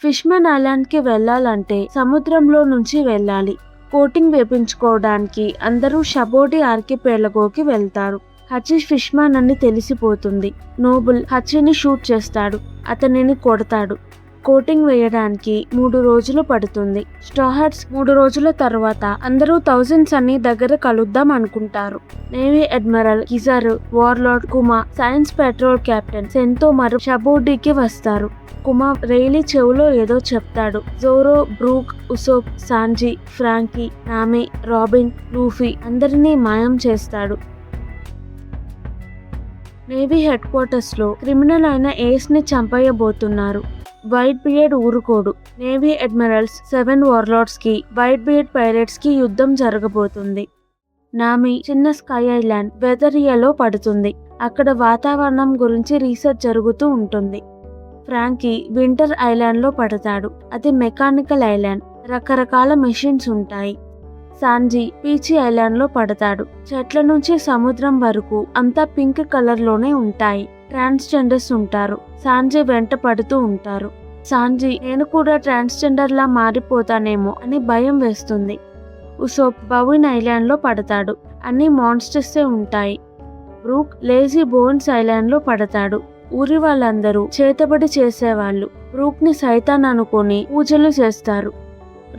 ఫిష్మన్ ఐలాండ్కి వెళ్లాలంటే సముద్రంలో నుంచి వెళ్ళాలి. కోటింగ్ వేపించుకోవడానికి అందరూ షబోడి ఆర్కిపెలగోకి వెళ్తారు. హచి ఫిష్మన్ అని తెలిసిపోతుంది. నోబుల్ హచిని షూట్ చేస్తాడు. అతనిని కొడతాడు. కోటింగ్ వేయడానికి 3 రోజులు పడుతుంది. స్టాహర్ట్స్ 3 రోజుల తర్వాత అందరూ 1000 సన్నీ దగ్గర కలుద్దాం అనుకుంటారు. Navy admiral Kizaru, warlord Kuma, science patrol captain Sentomaru షబోడికి వస్తారు. కుమా రైలీ చెవులో ఏదో చెప్తాడు. Zoro, Brook, Usopp, Sanji, Franky, Nami, Robin, Luffy అందరినీ మాయం చేస్తాడు. నేవీ హెడ్ క్వార్టర్స్ లో క్రిమినల్ అయిన ఏస్ ని చంపేయబోతున్నారు. వైట్ బియర్డ్ ఊరుకోడు. నేవీ అడ్మిరల్స్ 7 వార్లార్డ్స్ కి, వైట్ బియర్డ్ పైరేట్స్ కి యుద్ధం జరగబోతుంది. నామి చిన్న స్కై ఐలాండ్ వెదరియాలో పడుతుంది. అక్కడ వాతావరణం గురించి రీసెర్చ్ జరుగుతూ ఉంటుంది. ఫ్రాంకీ వింటర్ ఐలాండ్ లో పడతాడు. అది మెకానికల్ ఐలాండ్, రకరకాల మెషిన్స్ ఉంటాయి. సాంజీ పీచి ఐలాండ్ లో పడతాడు. చెట్ల నుంచి సముద్రం వరకు అంతా పింక్ కలర్ లోనే ఉంటాయి. ట్రాన్స్జెండర్స్ ఉంటారు. సాంజీ వెంట పడుతూ ఉంటారు. సాంజీ నేను కూడా ట్రాన్స్జెండర్ లా మారిపోతానేమో అని భయం వేస్తుంది. ఉసోప్ బౌయిన్ ఐలాండ్ లో పడతాడు. అన్ని మాన్స్టర్సే ఉంటాయి. బ్రూక్ లేజీ బోన్స్ ఐలాండ్ లో పడతాడు. ఊరి వాళ్ళందరూ చేతబడి చేసేవాళ్ళు. బ్రూక్ ని సైతాన్ అనుకొని పూజలు చేస్తారు.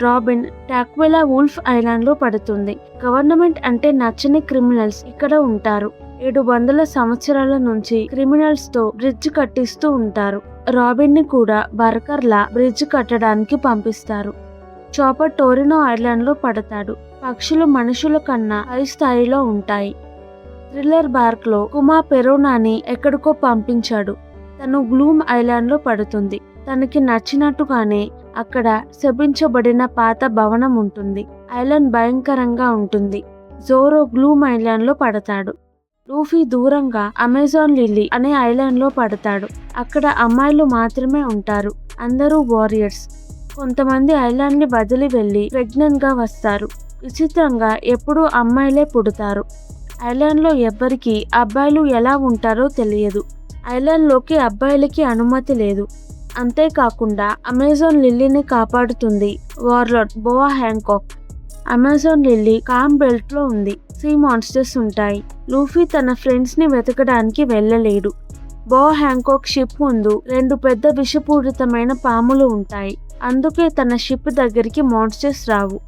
రాబిన్ టాక్వెలా వుల్ఫ్ ఐలాండ్ లో పడుతుంది. గవర్నమెంట్ అంటే నచ్చని క్రిమినల్స్ ఇక్కడ ఉంటారు. 700 సంవత్సరాల నుంచి క్రిమినల్స్ తో బ్రిడ్జ్ కట్టిస్తూ ఉంటారు. రాబిన్ ని కూడా వర్కర్ లా బ్రిడ్జ్ కట్టడానికి పంపిస్తారు. చాపర్ టోరినో ఐలాండ్ లో పడతాడు. పక్షులు మనుషుల కన్నా హై స్థాయిలో ఉంటాయి. థ్రిల్లర్ బార్క్ లో కుమా పెరోనాని ఎక్కడికో పంపించాడు. తను గ్లూమ్ ఐలాండ్ లో పడుతుంది. తనకి నచ్చినట్టుగానే అక్కడ శపించబడిన పాత భవనం ఉంటుంది. ఐలాండ్ భయంకరంగా ఉంటుంది. జోరో గ్లూమ్ ఐలాండ్ లో పడతాడు. లూఫీ దూరంగా అమెజాన్ లిల్లీ అనే ఐలాండ్ లో పడతాడు. అక్కడ అమ్మాయిలు మాత్రమే ఉంటారు. అందరూ వారియర్స్. కొంతమంది ఐలాండ్ ని వదిలి వెళ్లి ప్రెగ్నెంట్ గా వస్తారు. విచిత్రంగా ఎప్పుడూ అమ్మాయిలే పుడతారు. ఐలాండ్ లో ఎవ్వరికి అబ్బాయిలు ఎలా ఉంటారో తెలియదు. ఐలాండ్ లోకి అబ్బాయిలకి అనుమతి లేదు. అంతేకాకుండా అమెజాన్ లిల్లీని కాపాడుతుంది warlord Boa Hancock. Amazon Lily calm belt లో ఉంది. సీ మాన్స్టర్స్ ఉంటాయి. లూఫీ తన ఫ్రెండ్స్ ని వెతకడానికి వెళ్ళలేడు. బోవా హ్యాంకాక్ షిప్ ముందు 2 పెద్ద విషపూరితమైన పాములు ఉంటాయి. అందుకే తన షిప్ దగ్గరికి మాన్స్టర్స్ రావు.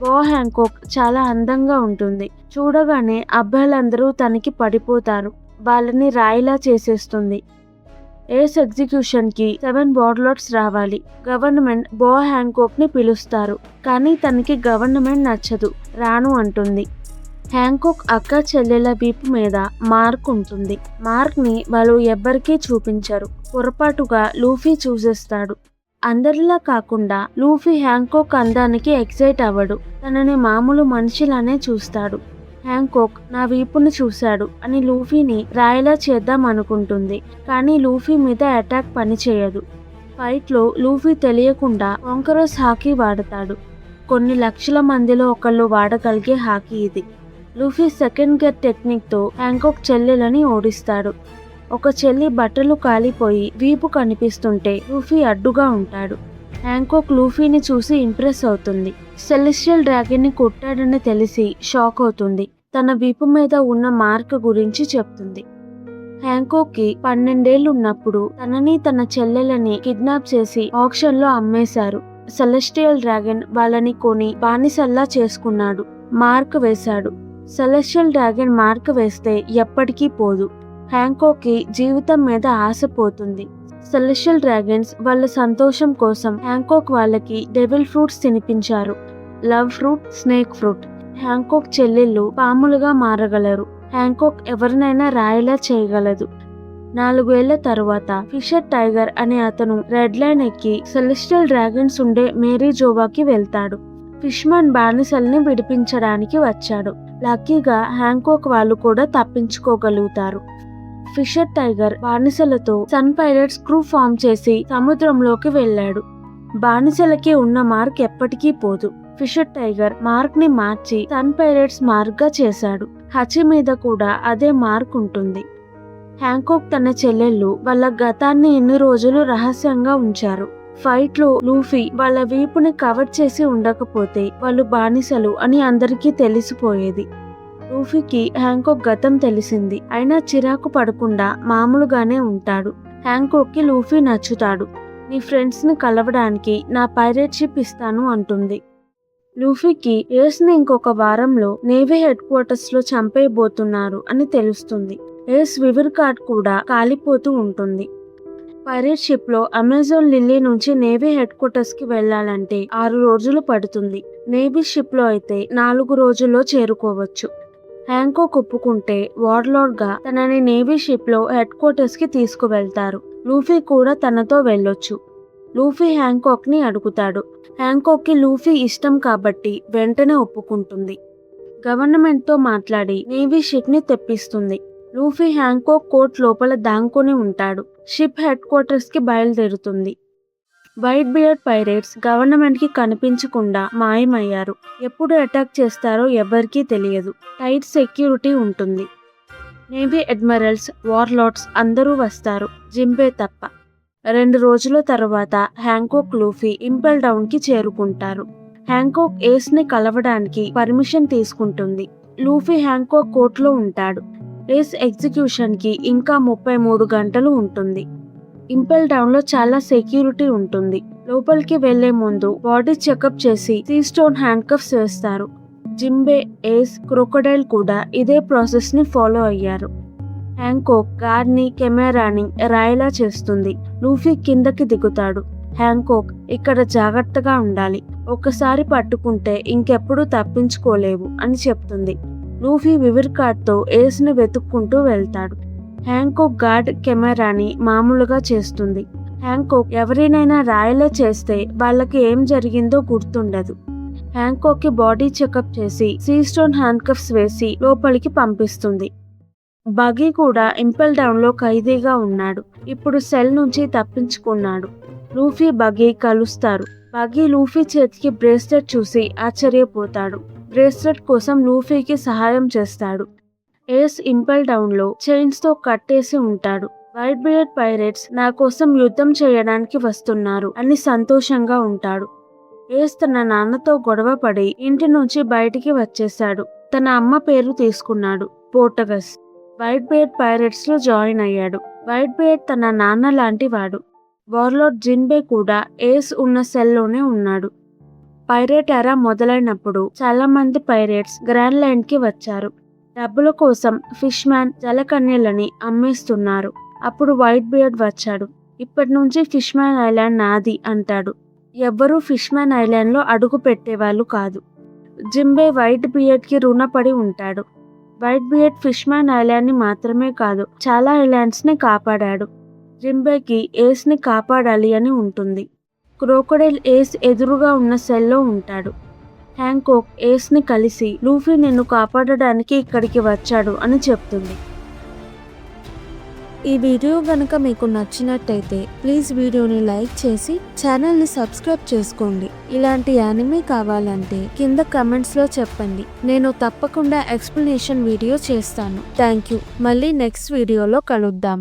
బోవా హ్యాంకాక్ చాలా అందంగా ఉంటుంది. చూడగానే అబ్బాయిలందరూ తనకి పడిపోతారు. వాళ్ళని రాయిలా చేసేస్తుంది. ఏస్ ఎగ్జిక్యూషన్ కి 7 వార్లార్డ్స్ రావాలి. గవర్నమెంట్ బోవా హ్యాంకాక్ ని పిలుస్తారు. కానీ తనకి గవర్నమెంట్ నచ్చదు. రాను అంటుంది. హ్యాంకాక్ అక్క చెల్లెల వీపు మీద మార్క్ ఉంటుంది. మార్క్ ని వాళ్ళు ఎవ్వరికీ చూపించరు. పొరపాటుగా లూఫీ చూసేస్తాడు. అందరిలా కాకుండా లూఫీ హ్యాంకాక్ అందానికి ఎక్సైట్ అవ్వడు. తనని మామూలు మనిషిలానే చూస్తాడు. హ్యాంకాక్ నా వీపుని చూశాడు అని లూఫీని రాయిలా చేద్దాం అనుకుంటుంది. కానీ లూఫీ మీద అటాక్ పనిచేయదు. ఫైట్ లో లూఫీ తెలియకుండా కాంకరస్ హాకీ వాడతాడు. కొన్ని లక్షల మందిలో ఒకళ్ళు వాడగలిగే హాకీ ఇది. లూఫీ సెకండ్ గేర్ టెక్నిక్ తో హ్యాంకాక్ చెల్లెలని ఓడిస్తాడు. ఒక చెల్లి బట్టలు కాలిపోయి వీపు కనిపిస్తుంటే లూఫీ అడ్డుగా ఉంటాడు. హ్యాంకాక్ లూఫీని చూసి ఇంప్రెస్ అవుతుంది. సెలెస్టియల్ డ్రాగన్ ని కొట్టాడని తెలిసి షాక్ అవుతుంది. తన వీపు మీద ఉన్న మార్క్ గురించి చెప్తుంది. హ్యాంకాక్ కి 12 ఏళ్లు ఉన్నప్పుడు తనని తన చెల్లెలని కిడ్నాప్ చేసి ఆక్షన్ లో అమ్మేశారు. సెలెస్టియల్ డ్రాగన్ వాళ్ళని కొని బానిసల్లా చేసుకున్నాడు. మార్క్ వేశాడు. సెలెస్టియల్ డ్రాగన్ మార్క్ వేస్తే ఎప్పటికీ పోదు. హ్యాంకాక్ కి జీవితం మీద ఆశ పోతుంది. సెలెస్టియల్ డ్రాగన్స్ వాళ్ళ సంతోషం కోసం హ్యాంకాక్ వాళ్ళకి డెవిల్ ఫ్రూట్స్ తినిపించారు. Love fruit, snake fruit. Hancock చెల్లెళ్ళు పాములుగా మారగలరు. హ్యాంకాక్ ఎవరినైనా రాయిలా చేయగలదు. 4 ఏళ్ల తరువాత ఫిషర్ టైగర్ అనే అతను రెడ్ లైన్ ఎక్కి సెలెస్టియల్ డ్రాగన్స్ ఉండే మేరీ జోవాకి వెళ్తాడు. ఫిష్మన్ బానిసల్ని విడిపించడానికి వచ్చాడు. లక్కీగా హ్యాంకాక్ వాళ్ళు కూడా తప్పించుకోగలుగుతారు. ఫిషర్ టైగర్ బానిసలతో సన్ పైరేట్స్ క్రూ ఫామ్ చేసి సముద్రంలోకి వెళ్ళాడు. బానిసలకి ఉన్న మార్క్ ఎప్పటికీ పోదు. ఫిషర్ టైగర్ మార్క్ ని మార్చి సన్ పైరేట్స్ మార్క్ గా చేశాడు. హచి మీద కూడా అదే మార్క్ ఉంటుంది. హ్యాంకాక్ తన చెల్లెళ్ళు వాళ్ళ గతాన్ని ఎన్ని రోజులు రహస్యంగా ఉంచారు. ఫైట్ లో లూఫీ వాళ్ళ వీపుని కవర్ చేసి ఉండకపోతే వాళ్ళు బానిసలు అని అందరికీ తెలిసిపోయేది. లూఫీకి హ్యాంకాక్ గతం తెలిసింది. అయినా చిరాకు పడకుండా మామూలుగానే ఉంటాడు. హ్యాంకాక్ కి లూఫీ నచ్చుతాడు. నీ ఫ్రెండ్స్ ని కలవడానికి నా పైరేట్ షిప్ ఇస్తాను అంటుంది. లూఫీకి ఏస్ ని ఇంకొక వారంలో నేవీ హెడ్ క్వార్టర్స్ లో చంపేయబోతున్నారు అని తెలుస్తుంది. ఏస్ వివర్ కార్డ్ కూడా కాలిపోతూ ఉంటుంది. పైరేట్ షిప్ లో అమెజాన్ లిల్లీ నుంచి నేవీ హెడ్ క్వార్టర్స్ కి వెళ్లాలంటే 6 రోజులు పడుతుంది. నేవీ షిప్ లో అయితే 4 రోజుల్లో చేరుకోవచ్చు. హ్యాంకాక్ ఒప్పుకుంటే వార్లార్డ్ గా తనని నేవీ షిప్ లో హెడ్ క్వార్టర్స్ కి తీసుకువెళ్తారు. లూఫీ కూడా తనతో వెళ్ళొచ్చు. లూఫీ హ్యాంకాక్ ని అడుగుతాడు. హ్యాంకాక్ కి లూఫీ ఇష్టం కాబట్టి వెంటనే ఒప్పుకుంటుంది. గవర్నమెంట్ తో మాట్లాడి నేవీ షిప్ ని తెప్పిస్తుంది. లూఫీ హ్యాంకాక్ కోర్ట్ లోపల దాంకొని ఉంటాడు. షిప్ హెడ్ క్వార్టర్స్ కి బయలుదేరుతుంది. వైట్ బియర్డ్ పైరేట్స్ గవర్నమెంట్ కి కనిపించకుండా మాయమయ్యారు. ఎప్పుడు అటాక్ చేస్తారో ఎవరికీ తెలియదు. టైట్ సెక్యూరిటీ ఉంటుంది. నేవీ అడ్మిరల్స్, వార్లార్డ్స్ అందరూ వస్తారు, జింబే తప్ప. 2 రోజుల తర్వాత హ్యాంకాక్ లూఫీ ఇంపెల్ డౌన్ కి చేరుకుంటారు. హ్యాంకాక్ ఏస్ ని కలవడానికి పర్మిషన్ తీసుకుంటుంది. లూఫీ హ్యాంకాక్ కోర్టులో ఉంటాడు. ఏస్ ఎగ్జిక్యూషన్ కి ఇంకా 33 గంటలు ఉంటుంది. ఇంపెల్ డౌన్ లో చాలా సెక్యూరిటీ ఉంటుంది. లోపలికి వెళ్లే ముందు బాడీ చెకప్ చేసి సీ స్టోన్ హ్యాండ్ కఫ్స్ వేస్తారు. జింబే, ఏస్, క్రొకోడైల్ కూడా ఇదే ప్రాసెస్ ని ఫాలో అయ్యారు. హ్యాంకాక్ గార్డ్ ని, కెమెరాని రాయిలా చేస్తుంది. లూఫీ కిందకి దిగుతాడు. హ్యాంకాక్, ఇక్కడ జాగ్రత్తగా ఉండాలి. ఒకసారి పట్టుకుంటే ఇంకెప్పుడు తప్పించుకోలేవు అని చెప్తుంది. లూఫీ వివర్ కార్డ్ తో ఏస్ ని వెతుక్కుంటూ వెళ్తాడు. హ్యాంకాక్ గార్డ్ కెమెరాని మామూలుగా చేస్తుంది. హ్యాంకాక్ ఎవరినైనా రాయలే చేస్తే వాళ్ళకి ఏం జరిగిందో గుర్తుండదు. హ్యాంకాక్ కి బాడీ చెకప్ చేసి సీ స్టోన్ హ్యాండ్ కఫ్స్ వేసి లోపలికి పంపిస్తుంది. బగీ కూడా ఇంపెల్ డౌన్ లో ఖైదీగా ఉన్నాడు. ఇప్పుడు సెల్ నుంచి తప్పించుకున్నాడు. లూఫీ, బగీ కలుస్తారు. బగీ లూఫీ చేతికి బ్రేస్లెట్ చూసి ఆశ్చర్యపోతాడు. బ్రేస్లెట్ కోసం లూఫీకి సహాయం చేస్తాడు. ఏస్ ఇంపెల్ డౌన్ లో చైన్స్ తో కట్టేసి ఉంటాడు. వైట్ బియర్డ్ పైరేట్స్ నా కోసం యుద్ధం చేయడానికి వస్తున్నారు అని సంతోషంగా ఉంటాడు. ఏస్ తన నాన్నతో గొడవ పడి ఇంటి నుంచి బయటికి వచ్చేశాడు. తన అమ్మ పేరు తీసుకున్నాడు, పోర్టగస్. వైట్ బియర్డ్ పైరేట్స్ లో జాయిన్ అయ్యాడు. వైట్ బియర్డ్ తన నాన్న లాంటి వాడు. వార్లార్డ్ జిన్బే కూడా ఏస్ ఉన్న సెల్లోనే ఉన్నాడు. పైరేట్ ఎరా మొదలైనప్పుడు చాలా మంది పైరేట్స్ గ్రాండ్ లైన్ కి వచ్చారు. డబ్బుల కోసం ఫిష్ మ్యాన్, జలకన్యలని అమ్మేస్తున్నారు. అప్పుడు వైట్ బియర్డ్ వచ్చాడు. ఇప్పటి నుంచి ఫిష్ మ్యాన్ ఐలాండ్ నాది అంటాడు. ఎవ్వరూ ఫిష్ మ్యాన్ ఐలాండ్ లో అడుగు పెట్టేవాళ్ళు కాదు. జింబే వైట్ బియర్డ్ కి రుణపడి ఉంటాడు. White beard fish man island ని మాత్రమే కాదు, చాలా ఐలాండ్స్ ని కాపాడాడు. జింబేకి ఏస్ ని కాపాడాలి అని ఉంటుంది. క్రోకోడైల్ ఏస్ ఎదురుగా ఉన్న సెల్లో ఉంటాడు. హ్యాంకాక్ ఏస్ ని కలిసి లూఫీ నిన్ను కాపాడడానికి ఇక్కడికి వచ్చాడు అని చెప్తుంది. ఈ వీడియో గనుక మీకు నచ్చినట్టయితే ప్లీజ్ వీడియోని లైక్ చేసి ఛానల్ని సబ్స్క్రైబ్ చేసుకోండి. ఇలాంటి యానిమే కావాలంటే కింద కమెంట్స్ లో చెప్పండి. నేను తప్పకుండా ఎక్స్ప్లెనేషన్ వీడియో చేస్తాను. Thank you. మళ్ళీ నెక్స్ట్ వీడియోలో కలుద్దాం.